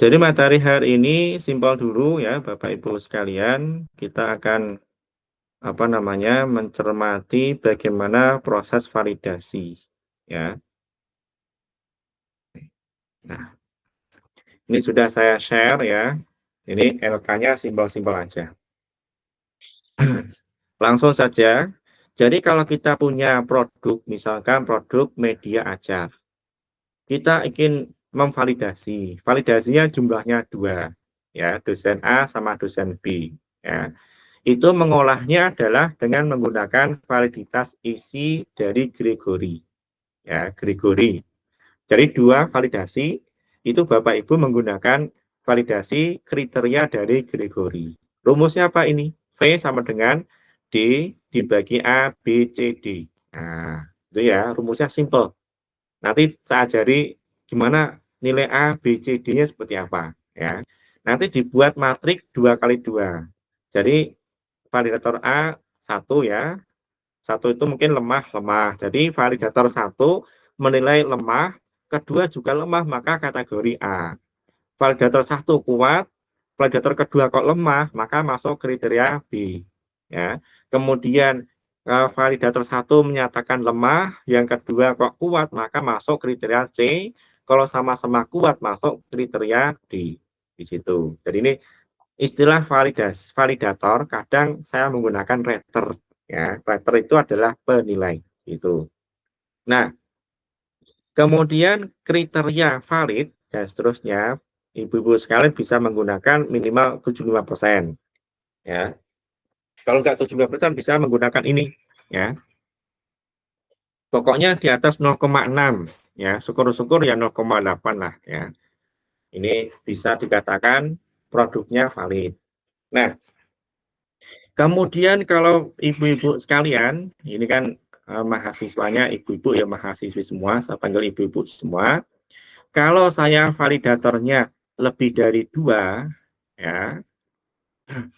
Jadi materi hari ini simpel dulu ya Bapak Ibu sekalian. Kita akan mencermati bagaimana proses validasi ya. Nah, ini sudah saya share ya. Ini LK-nya simpel-simpel aja. Langsung saja. Jadi kalau kita punya produk, misalkan produk media ajar, kita ingin memvalidasi. Validasinya jumlahnya 2, ya, dosen A sama dosen B. Ya. Itu mengolahnya adalah dengan menggunakan validitas isi dari Gregory. Ya, Gregory. Jadi 2 validasi, itu Bapak Ibu menggunakan validasi kriteria dari Gregory. Rumusnya apa ini? V sama dengan D dibagi A, B, C, D. Nah, itu ya, rumusnya simple. Nanti saya ajari gimana nilai A, B, C, D-nya seperti apa. Ya. Nanti dibuat matrik 2 kali 2. Jadi validator A 1 ya, 1 itu mungkin lemah. Jadi validator 1 menilai lemah, kedua juga lemah, maka kategori A. Validator 1 kuat, validator kedua kok lemah, maka masuk kriteria B. Ya. Kemudian validator 1 menyatakan lemah, yang kedua kok kuat, maka masuk kriteria C. Kalau sama-sama kuat, masuk kriteria D. Di situ. Jadi ini istilah validator kadang saya menggunakan rater ya. Rater itu adalah penilai itu. Nah, kemudian kriteria valid dan seterusnya, Ibu-ibu sekalian bisa menggunakan minimal 75% ya. Kalau enggak 75% bisa menggunakan ini ya. Pokoknya di atas 0,6 ya, syukur-syukur ya 0,8 lah ya. Ini bisa dikatakan produknya valid. Nah, kemudian kalau ibu-ibu sekalian, ini kan mahasiswanya ibu-ibu ya, mahasiswi semua, saya panggil ibu-ibu semua. Kalau saya validatornya lebih dari 2, ya,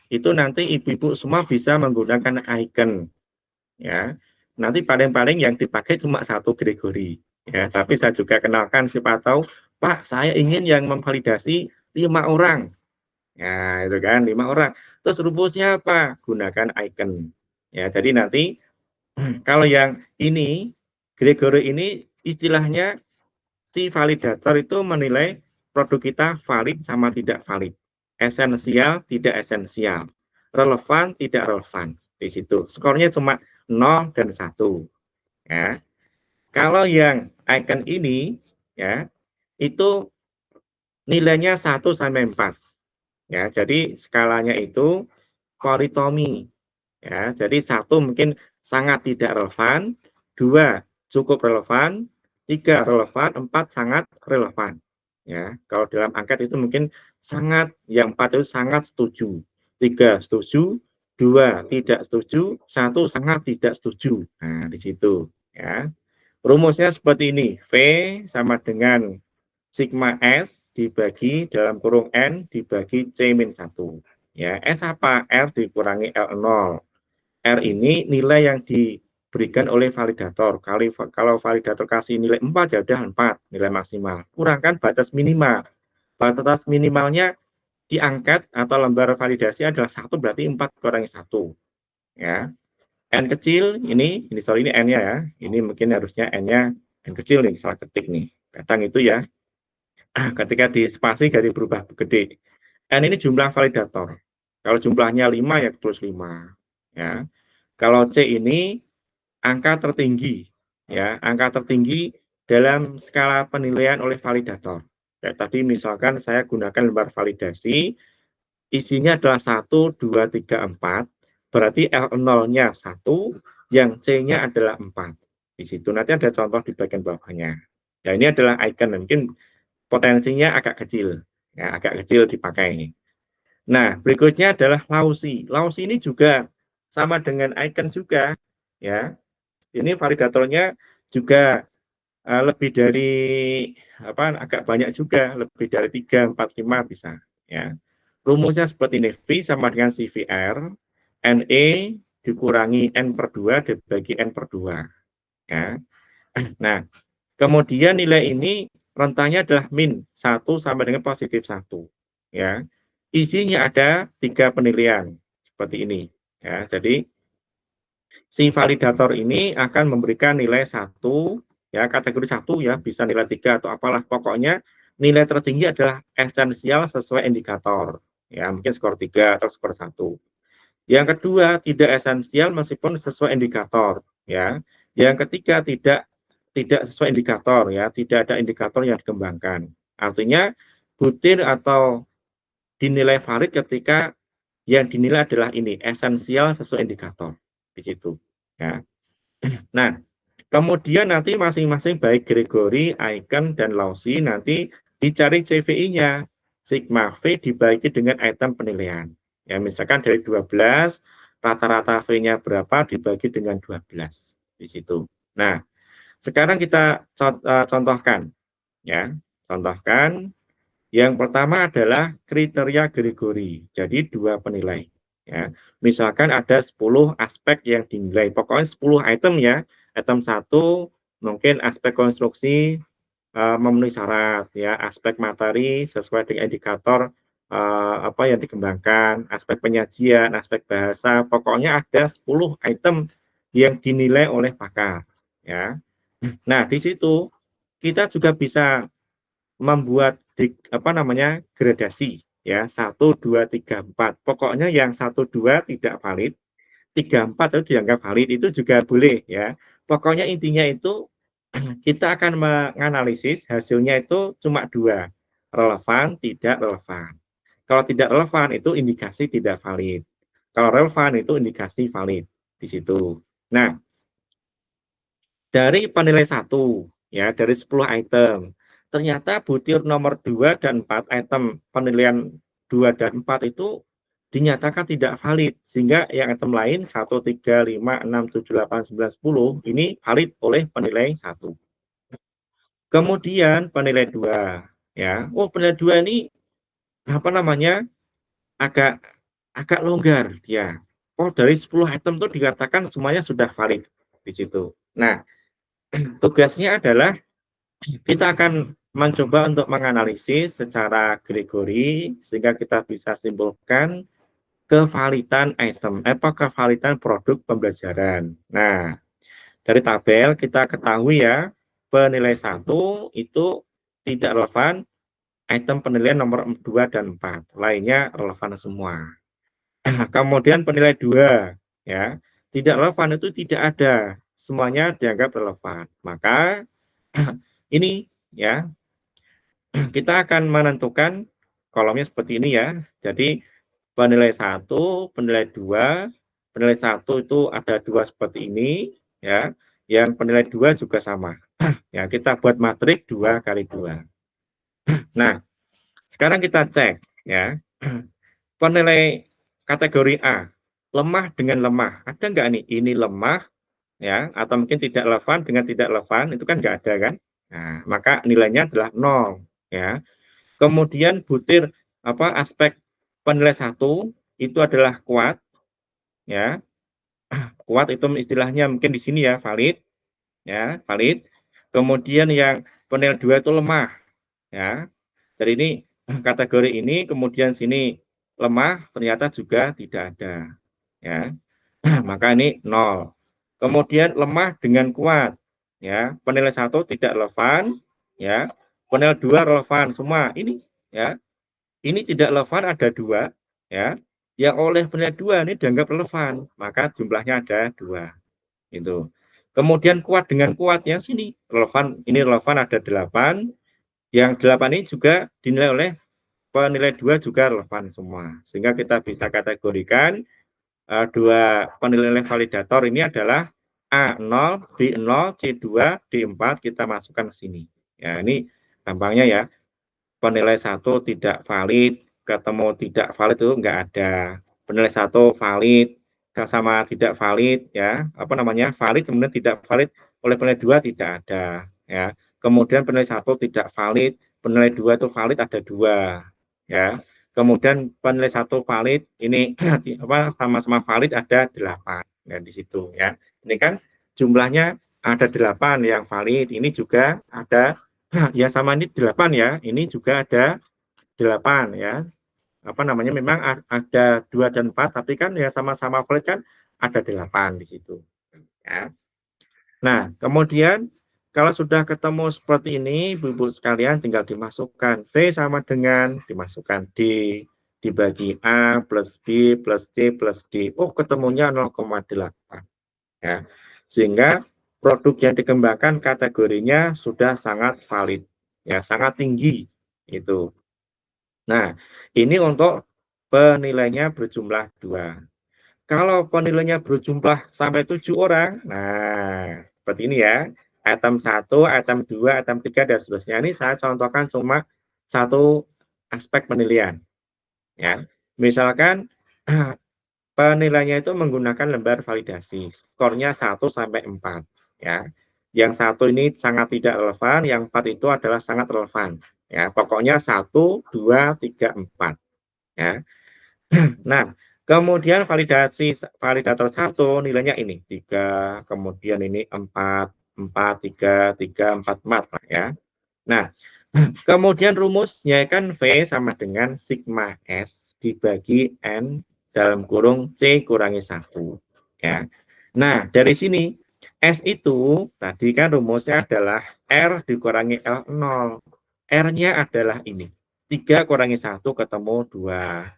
itu nanti ibu-ibu semua bisa menggunakan icon, ya. Nanti paling-paling yang dipakai cuma 1 Gregory, ya. Tapi saya juga kenalkan siapa tahu, Pak, saya ingin yang memvalidasi 5 orang. Nah, itu kan 5 orang. Terus rumusnya apa? Gunakan icon. Ya, jadi nanti kalau yang ini Gregory ini istilahnya si validator itu menilai produk kita valid sama tidak valid, esensial tidak esensial, relevan tidak relevan. Di situ skornya cuma 0 dan 1 ya. Kalau yang icon ini ya, itu nilainya 1 sampai 4 ya. Jadi skalanya itu koritomi ya. Jadi 1 mungkin sangat tidak relevan, 2 cukup relevan, 3 relevan, 4 sangat relevan. Ya, kalau dalam angket itu mungkin sangat, yang 4 itu sangat setuju, 3 setuju, 2 tidak setuju, 1 sangat tidak setuju. Nah, di situ ya. Rumusnya seperti ini, V sama dengan sigma S dibagi dalam kurung N dibagi C-1. Ya, S apa? R dikurangi L0. R ini nilai yang diberikan oleh validator. Kalau validator kasih nilai 4, ya udah 4 nilai maksimal. Kurangkan batas minimal. Batas minimalnya di angket atau lembar validasi adalah 1, berarti 4 kurangi 1. Ya. N kecil ini sorry, ini N-nya ya. Ini mungkin harusnya N-nya N kecil nih, salah ketik nih. Kadang itu ya, ketika di spasi jadi berubah gede. N ini jumlah validator. Kalau jumlahnya 5 ya tulis 5. Ya. Kalau C ini angka tertinggi, ya, angka tertinggi dalam skala penilaian oleh validator. Kayak tadi misalkan saya gunakan lembar validasi, isinya adalah 1, 2, 3, 4, berarti L0-nya 1, yang C-nya adalah 4. Di situ nanti ada contoh di bagian bawahnya. Ya, ini adalah icon, mungkin potensinya agak kecil, ya, agak kecil dipakai. Nah, berikutnya adalah Lausi. Lausi ini juga sama dengan icon juga, ya. Ini validatornya juga lebih dari agak banyak juga, lebih dari 3, 4, 5 bisa, ya. Rumusnya seperti ini, V sama dengan CVR, NE dikurangi N per 2 dibagi N per 2. Ya. Nah, kemudian nilai ini rentangnya adalah min 1 sampai dengan positif 1. Ya. Isinya ada 3 penilaian, seperti ini. Ya, jadi si validator ini akan memberikan nilai 1, ya, kategori 1 ya, bisa nilai 3 atau apalah. Pokoknya nilai tertinggi adalah esensial sesuai indikator. Ya, mungkin skor 3 atau skor 1. Yang kedua, tidak esensial meskipun sesuai indikator, ya. Yang ketiga, tidak sesuai indikator, ya, tidak ada indikator yang dikembangkan. Artinya butir atau dinilai valid ketika yang dinilai adalah ini, esensial sesuai indikator di situ, ya. Nah, kemudian nanti masing-masing baik Gregory, Aiken, dan Lausi nanti dicari CVI-nya. Sigma V dibagi dengan item penilaian. Ya, misalkan dari 12, rata-rata V-nya berapa dibagi dengan 12 di situ. Nah, sekarang kita contohkan, ya. Contohkan. Yang pertama adalah kriteria Gregory. Jadi 2 penilai. Ya. Misalkan ada 10 aspek yang dinilai. Pokoknya 10 item ya. Item 1 mungkin aspek konstruksi memenuhi syarat ya, aspek materi sesuai dengan indikator apa yang dikembangkan, aspek penyajian, aspek bahasa, pokoknya ada 10 item yang dinilai oleh pakar ya. Nah, di situ kita juga bisa membuat apa namanya gradasi ya, 1, 2, 3, 4. Pokoknya yang 1, 2 tidak valid, 3, 4 itu dianggap valid, itu juga boleh ya. Pokoknya intinya itu kita akan menganalisis hasilnya itu cuma 2, relevan, tidak relevan. Kalau tidak relevan itu indikasi tidak valid. Kalau relevan itu indikasi valid di situ. Nah, dari penilai 1 ya, dari 10 item, ternyata butir nomor 2 dan 4 item penilaian 2 dan 4 itu dinyatakan tidak valid, sehingga yang item lain 1, 3, 5, 6, 7, 8, 9, 10 ini valid oleh penilai 1. Kemudian penilai 2 ya. Oh, penilai 2 ini apa namanya? agak agak longgar ya. Oh, dari 10 item itu dikatakan semuanya sudah valid di situ. Nah, tugasnya adalah kita akan mencoba untuk menganalisis secara Gregory sehingga kita bisa simpulkan kevalidan item, kevalidan produk pembelajaran. Nah, dari tabel kita ketahui ya, penilai 1 itu tidak relevan, item penilaian nomor 2 dan 4, lainnya relevan semua. Kemudian penilai 2 ya, tidak relevan itu tidak ada, semuanya dianggap relevan. Maka ini ya, kita akan menentukan kolomnya seperti ini ya. Jadi penilai 1, penilai 2, penilai 1 itu ada 2 seperti ini ya. Yang penilai 2 juga sama. Ya, kita buat matrik 2 kali 2. Nah, sekarang kita cek ya. Penilai kategori A, lemah dengan lemah. Ada nggak nih ini lemah ya, atau mungkin tidak relevan dengan tidak relevan, itu kan nggak ada kan? Nah, maka nilainya adalah 0 ya. Kemudian butir aspek penilai 1 itu adalah kuat ya. Kuat itu istilahnya mungkin di sini ya valid ya, valid. Kemudian yang penilai 2 itu lemah ya. Jadi ini kategori ini kemudian sini lemah ternyata juga tidak ada ya. Maka ini 0. Kemudian lemah dengan kuat ya. Penilai 1 tidak relevan ya. Penilai 2 relevan semua. Ini ya. Ini tidak relevan ada 2 ya. Yang oleh penilai 2 ini dianggap relevan, maka jumlahnya ada 2. Itu. Kemudian kuat dengan kuat yang sini relevan, ini relevan ada 8. Yang 8 ini juga dinilai oleh penilai 2 juga relevan semua. Sehingga kita bisa kategorikan 2 penilaian validator ini adalah A0, B0, C2, D4 kita masukkan ke sini. Ya, ini gampangnya ya. Penilai 1 tidak valid, ketemu tidak valid itu enggak ada. Penilai 1 valid, sama tidak valid ya, apa namanya? Valid kemudian tidak valid oleh penilai 2 tidak ada ya. Kemudian penilai 1 tidak valid, penilai 2 itu valid ada 2 ya. kemudian penilai 1 valid, ini apa sama-sama valid ada 8. Nah, di situ ya. Ini kan jumlahnya ada 8 yang valid, ini juga ada ya sama ini 8 ya, ini juga ada 8 ya. Apa namanya, memang ada 2 dan 4, tapi kan ya sama-sama valid kan ada 8 di situ ya. Nah, kemudian kalau sudah ketemu seperti ini, Ibu-ibu sekalian tinggal dimasukkan. V sama dengan dimasukkan D, dibagi A plus B plus C plus D. Oh, ketemunya 0,8. Ya. Sehingga produk yang dikembangkan kategorinya sudah sangat valid. Ya, sangat tinggi. Itu. Nah, ini untuk penilainya berjumlah 2. Kalau penilainya berjumlah sampai 7 orang, nah seperti ini ya, item 1, item 2, item 3, dan seterusnya. Ini saya contohkan cuma satu aspek penilaian. Ya. Misalkan penilaiannya itu menggunakan lembar validasi, skornya 1 sampai 4. Ya. Yang 1 ini sangat tidak relevan, yang 4 itu adalah sangat relevan. Ya. Pokoknya 1, 2, 3, 4. Ya. Nah, kemudian validator 1 nilainya ini 3, kemudian ini 4, 4, 3, 3, 4, 4 ya. Nah, kemudian rumusnya kan V sama dengan sigma S dibagi N dalam kurung C kurangi 1 ya. Nah, dari sini S itu tadi kan rumusnya adalah R dikurangi L0. R-nya adalah ini. 3 kurangi 1 ketemu 2.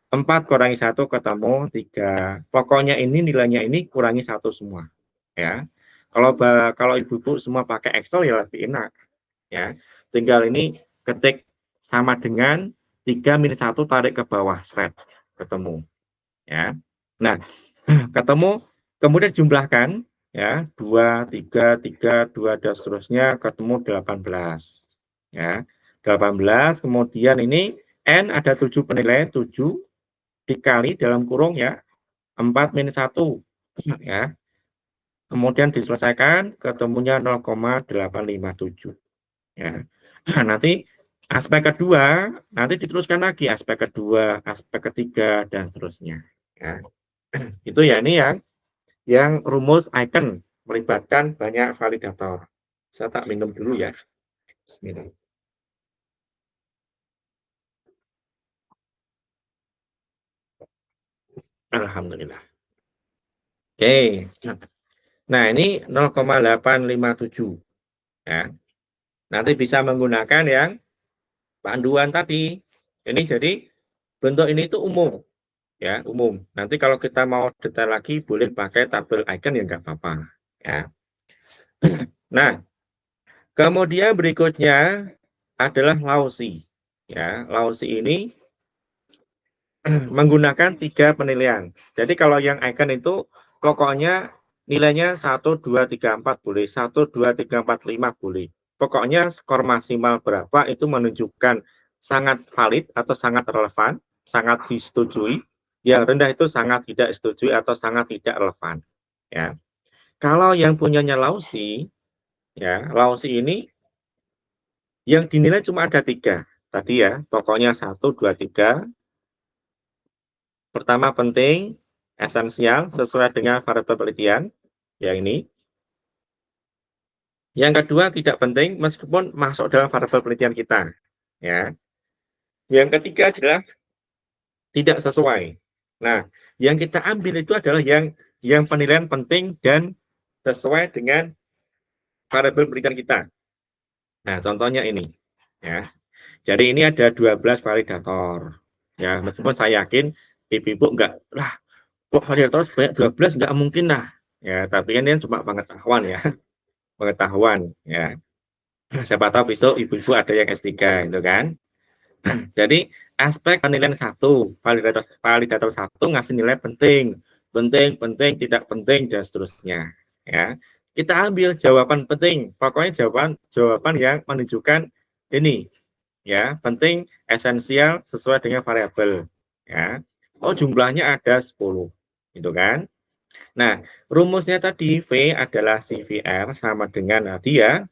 4 kurangi 1 ketemu 3. Pokoknya ini nilainya ini kurangi 1 semua. Ya. Kalau ibu-ibu semua pakai Excel ya lebih enak. Ya. Tinggal ini ketik sama dengan 3 minus 1 tarik ke bawah, seret. Ketemu. Ya. Nah, ketemu, kemudian jumlahkan ya, 2, 3, 3, 2 dan seterusnya ketemu 18. Ya. 18, kemudian ini N ada 7 penilaian, 7 dikali dalam kurung ya 4 minus 1 ya. Kemudian diselesaikan ketemunya 0,857 ya. Nah, nanti aspek kedua nanti diteruskan lagi aspek kedua, aspek ketiga dan seterusnya ya. Itu ya ini yang rumus icon melibatkan banyak validator. Saya tak minum dulu ya. Bismillah. Alhamdulillah. Oke. Nah, ini 0,857 ya. Nanti bisa menggunakan yang panduan tadi. Ini jadi bentuk ini itu umum, ya umum. Nanti kalau kita mau detail lagi boleh pakai tabel icon ya nggak apa-apa. Ya. Nah, kemudian berikutnya adalah Lausi. Ya, Lausi ini menggunakan 3 penilaian. Jadi kalau yang icon itu pokoknya nilainya 1, 2, 3, 4 boleh, 1, 2, 3, 4, 5 boleh. Pokoknya skor maksimal berapa itu menunjukkan sangat valid atau sangat relevan, sangat disetujui. Yang rendah itu sangat tidak disetujui atau sangat tidak relevan. Ya. Kalau yang punyanya Lausi, ya Lausi ini yang dinilai cuma ada 3. Tadi ya, pokoknya 1, 2, 3. Pertama penting, esensial, sesuai dengan variabel penelitian, yang ini. Yang kedua tidak penting, meskipun masuk dalam variabel penelitian kita. Ya. Yang ketiga adalah tidak sesuai. Nah, yang kita ambil itu adalah yang penilaian penting dan sesuai dengan variabel penelitian kita. Nah, contohnya ini. Ya. Jadi ini ada 12 validator. Ya, meskipun saya yakin ibu-ibu enggak, lah kok validator sebanyak 12 enggak mungkin lah. Ya, tapi kan ini cuma pengetahuan ya. Pengetahuan ya. Siapa tahu besok ibu-ibu ada yang S3 gitu kan. Jadi aspek penilaian 1, validator 1 ngasih nilai penting, penting, penting, tidak penting dan seterusnya ya. Kita ambil jawaban penting, pokoknya jawaban yang menunjukkan ini ya, penting, esensial, sesuai dengan variabel ya. Oh, jumlahnya ada 10 gitu kan. Nah, rumusnya tadi V adalah CVR sama dengan dia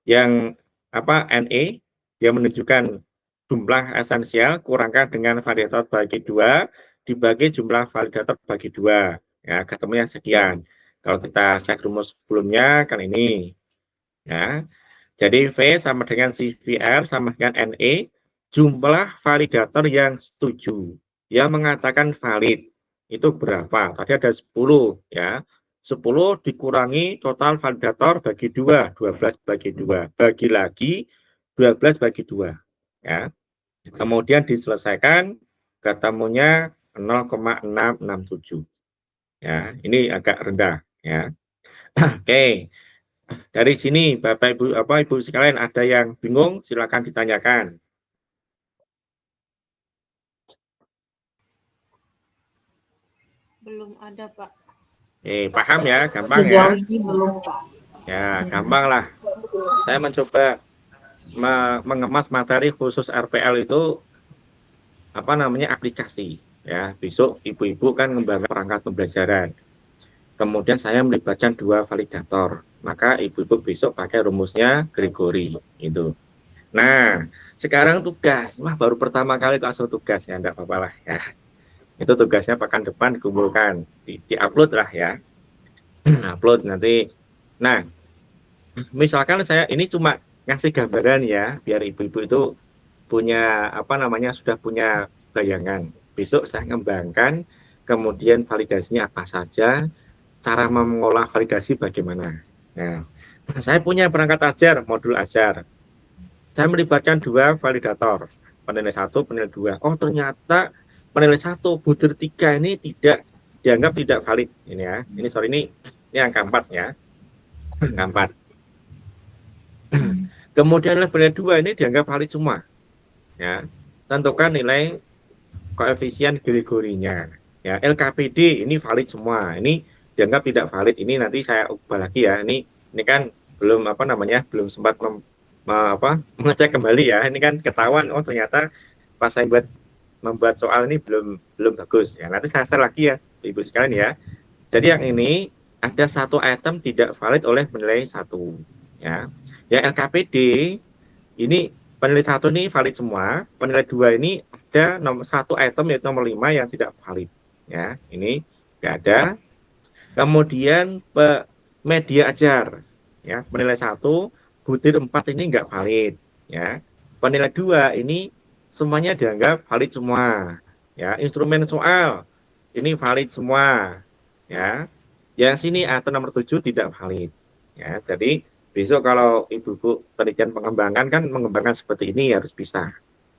yang apa NE yang menunjukkan jumlah esensial kurangkan dengan validator bagi 2 dibagi jumlah validator bagi 2. Ya, ketemunya sekian. Kalau kita cek rumus sebelumnya kan ini. Ya. Jadi V sama dengan CVR sama dengan NE, jumlah validator yang setuju. Yang mengatakan valid itu berapa? Tadi ada 10 ya. 10 dikurangi total validator bagi 2, 12 bagi 2. Bagi lagi 12 bagi 2. Ya. Kemudian diselesaikan ketemunya 0,667. Ya, ini agak rendah ya. Oke. Dari sini Bapak Ibu sekalian ada yang bingung silakan ditanyakan. Belum ada, Pak. Paham ya, gampang ya. Sejauh ini belum, Pak. Ya, gampang lah. Saya mencoba mengemas materi khusus RPL itu apa namanya aplikasi ya. Besok ibu-ibu kan mengembangkan perangkat pembelajaran. Kemudian saya melibatkan 2 validator. Maka ibu-ibu besok pakai rumusnya Gregory itu. Nah, sekarang tugas. Wah, baru pertama kali langsung tugas ya, enggak apa-apa lah ya. Itu tugasnya pekan depan dikumpulkan, di-upload lah ya. Upload nanti. Nah, misalkan saya ini cuma ngasih gambaran ya, biar ibu-ibu itu punya apa namanya sudah punya bayangan. Besok saya ngembangkan, kemudian validasinya apa saja, cara mengolah validasi bagaimana. Nah, saya punya perangkat ajar, modul ajar. Saya melibatkan 2 validator, penilai 1, penilai 2. Oh, ternyata penilai 1, butir 3 ini tidak dianggap tidak valid. Ini ya, ini sorry ini angka 4 ya. Angka 4. Kemudian penilai 2 ini dianggap valid semua. Ya, tentukan nilai koefisien Gregory-nya. Ya, LKPD ini valid semua. Ini dianggap tidak valid. Ini nanti saya ubah lagi ya. Ini kan belum apa namanya, belum sempat mengecek kembali ya. Ini kan ketahuan oh ternyata pas saya membuat soal ini belum bagus ya. Nanti saya share lagi ya Ibu sekalian ya. Jadi yang ini ada satu item tidak valid oleh penilai 1 ya. Yang LKPD ini penilai 1 ini valid semua, penilai 2 ini ada satu item yaitu nomor 5 yang tidak valid ya. Ini enggak ada. Kemudian media ajar ya, penilai 1, butir 4 ini enggak valid ya. Penilai 2 ini semuanya dianggap valid semua ya. Instrumen soal ini valid semua ya. Yang sini atau nomor 7 tidak valid ya. Jadi besok kalau ibu-ibu penelitian pengembangan kan mengembangkan seperti ini harus bisa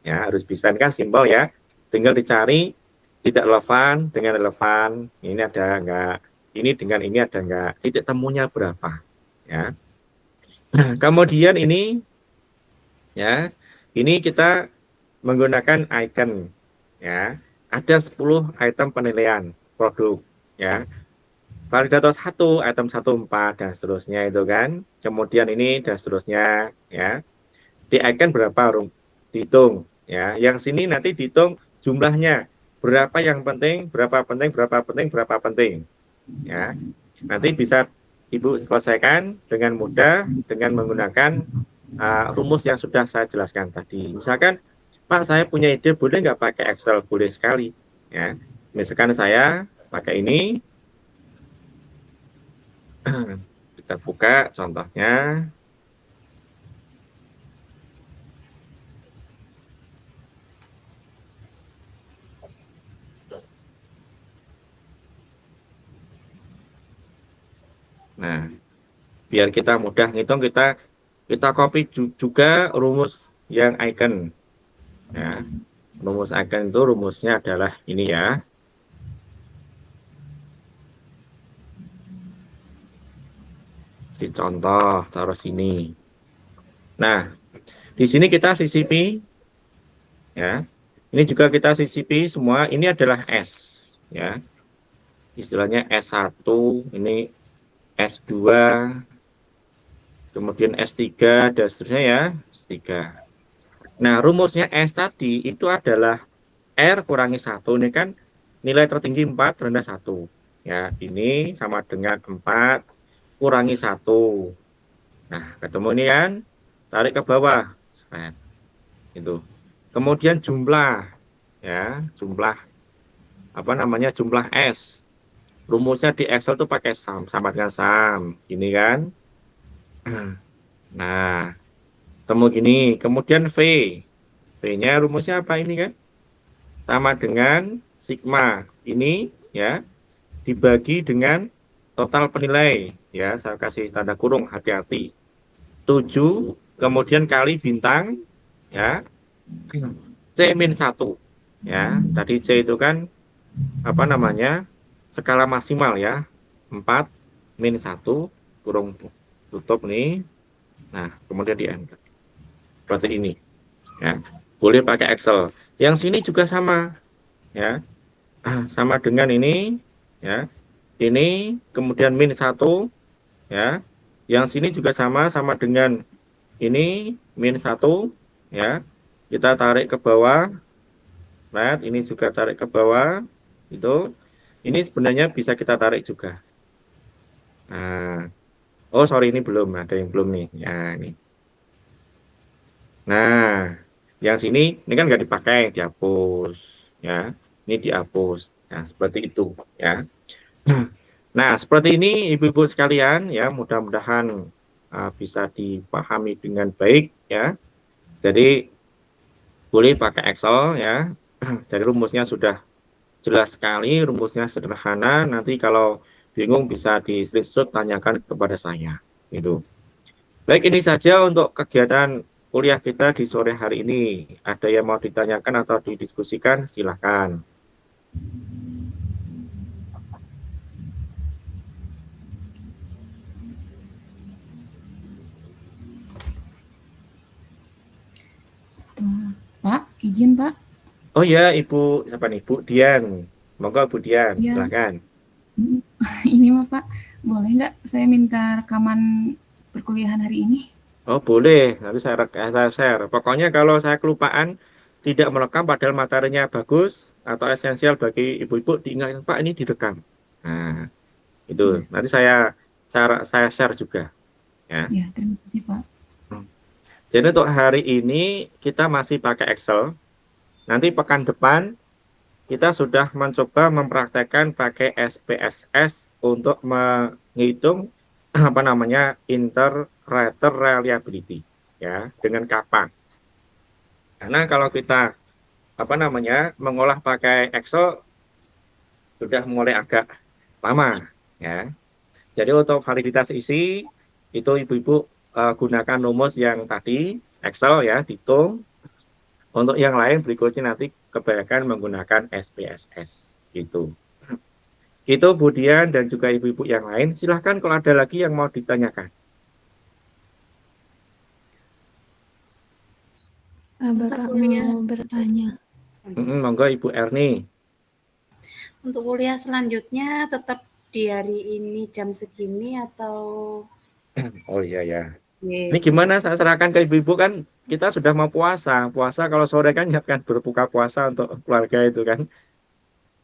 ya, harus bisa. Ini kan simbol ya, tinggal dicari tidak relevan dengan relevan, ini ada enggak, ini dengan ini ada enggak, titik temunya berapa ya. Kemudian ini ya, ini kita menggunakan icon ya. Ada 10 item penilaian produk ya. Validator 1, item 1, 4 dan seterusnya itu kan. Kemudian ini dan seterusnya ya. Di icon berapa dihitung ya. Yang sini nanti dihitung jumlahnya. Berapa yang penting, berapa penting, berapa penting, berapa penting. Ya. Nanti bisa Ibu selesaikan dengan mudah dengan menggunakan rumus yang sudah saya jelaskan tadi. Misalkan, Pak, saya punya ide, boleh nggak pakai Excel? Boleh sekali. Ya. Misalkan saya pakai ini, kita buka contohnya. Nah, biar kita mudah ngitung, kita copy juga rumus yang icon. Ya, rumus icon itu rumusnya adalah ini ya. Di contoh taruh sini. Nah, di sini kita sisipi ya. Ini juga kita sisipi semua. Ini adalah S ya. Istilahnya S1, ini S2, kemudian S3 dan seterusnya ya. S3. Nah, rumusnya S tadi itu adalah R kurangi 1. Ini kan nilai tertinggi 4 rendah 1. Ya, ini sama dengan 4 kurangi 1. Nah, ketemu ini kan, tarik ke bawah. Nah, itu. kemudian jumlah, ya, jumlah apa namanya, jumlah S. Rumusnya di Excel tuh pakai sum, sama dengan sum, ini kan. Nah, kemudian V. V-nya rumusnya apa ini kan? Sama dengan sigma. Ini ya dibagi dengan total penilai, ya, saya kasih tanda kurung, hati-hati. 7 kemudian kali bintang, ya, C-1, ya. Tadi C itu kan apa namanya? Skala maksimal, ya. 4 min 1 kurung tutup nih. Nah, kemudian di enter. Seperti ini, ya. Boleh pakai Excel. Yang sini juga sama, ya. Sama dengan ini, ya. Ini kemudian min 1, ya. Yang sini juga sama dengan ini min 1, ya. Kita tarik ke bawah. Nah, ini juga tarik ke bawah. Itu. Ini sebenarnya bisa kita tarik juga. Nah, oh sorry, ini belum, ada yang belum nih. Ya, ini. Nah, yang sini ini kan nggak dipakai, dihapus, ya. Ini dihapus. Nah, seperti itu, ya. Nah, seperti ini ibu-ibu sekalian, ya, mudah-mudahan bisa dipahami dengan baik, ya. Jadi boleh pakai Excel, ya. Jadi rumusnya sudah jelas sekali, rumusnya sederhana. Nanti kalau bingung bisa di screenshot, tanyakan kepada saya. Itu. Baik, ini saja untuk kegiatan kuliah kita di sore hari ini. Ada yang mau ditanyakan atau didiskusikan, silakan. Pak, izin Pak. Oh ya, Ibu, siapa nih? Bu Dian. Monggo Bu Dian, Ya. silakan. Ini mah Pak, boleh nggak saya minta rekaman perkuliahan hari ini? Oh boleh, nanti saya share. Pokoknya kalau saya kelupaan, tidak merekam padahal materinya bagus atau esensial bagi ibu-ibu, diingatkan Pak ini direkam. Nah, itu Ya. nanti saya share juga, ya. Ya, terima kasih Pak. Jadi untuk hari ini kita masih pakai Excel. Nanti pekan depan kita sudah mencoba mempraktekkan pakai SPSS untuk menghitung apa namanya inter-rater reliability, ya, dengan kappa. Karena kalau kita apa namanya mengolah pakai Excel sudah mulai agak lama, ya. Jadi untuk validitas isi itu ibu-ibu gunakan rumus yang tadi Excel, ya, dihitung. Untuk yang lain berikutnya nanti kebanyakan menggunakan SPSS gitu. Itu Bu Dian dan juga ibu-ibu yang lain. Silahkan kalau ada lagi yang mau ditanyakan. Bapak mau bertanya. Monggo Ibu Erni. Untuk kuliah selanjutnya tetap di hari ini jam segini atau? Oh iya ya. Ini gimana saya serahkan ke ibu-ibu, kan kita sudah mau puasa. Puasa kalau sore kan nyiapkan berbuka puasa untuk keluarga itu kan.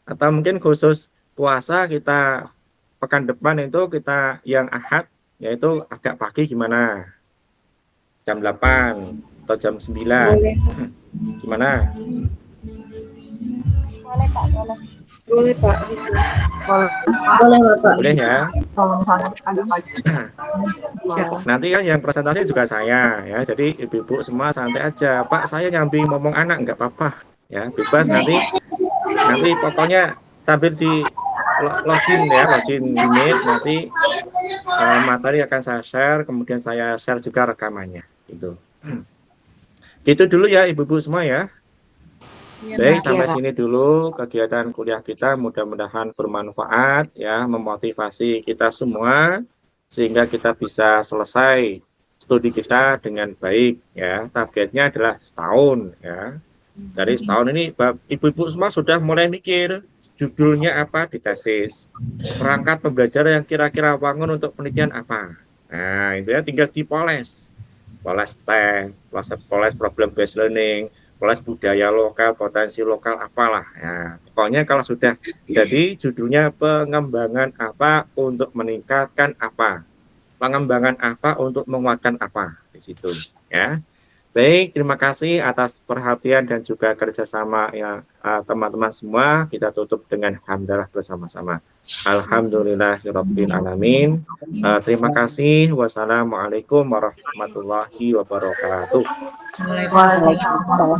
Atau mungkin khusus puasa kita pekan depan itu kita yang Ahad yaitu agak pagi gimana? Jam 8 atau jam 9. Boleh. Gimana? Boleh Pak, boleh. Boleh Pak, bisa. Boleh Bapak. Boleh ya. Kalau misalnya agak pagi. Nanti kan yang presentasi juga saya, ya. Jadi ibu-ibu semua santai aja. Pak, saya nyambi ngomong anak nggak apa-apa, ya. Bebas nanti pokoknya sambil di login ya, login Meet, nanti materi akan saya share, kemudian saya share juga rekamannya, gitu. Gitu dulu ya ibu-ibu semua ya. Baik, sampai sini dulu kegiatan kuliah kita, mudah-mudahan bermanfaat ya, memotivasi kita semua sehingga kita bisa selesai studi kita dengan baik ya. Targetnya adalah setahun ya. Dari setahun ini ibu-ibu semua sudah mulai mikir judulnya apa di tesis, perangkat pembelajaran yang kira-kira wangun untuk penelitian apa. Nah, itu ya tinggal dipoles. Poles teh, poles problem based learning, poles budaya lokal, potensi lokal, apalah. Ya, pokoknya kalau sudah jadi judulnya pengembangan apa untuk meningkatkan apa, pengembangan apa untuk menguatkan apa di situ. Ya, Baik, terima kasih atas perhatian dan juga kerjasama ya teman-teman semua. Kita tutup dengan hamdalah bersama-sama. Alhamdulillahirabbil alamin. Terima kasih. Wassalamualaikum warahmatullahi wabarakatuh. Waalaikumsalam.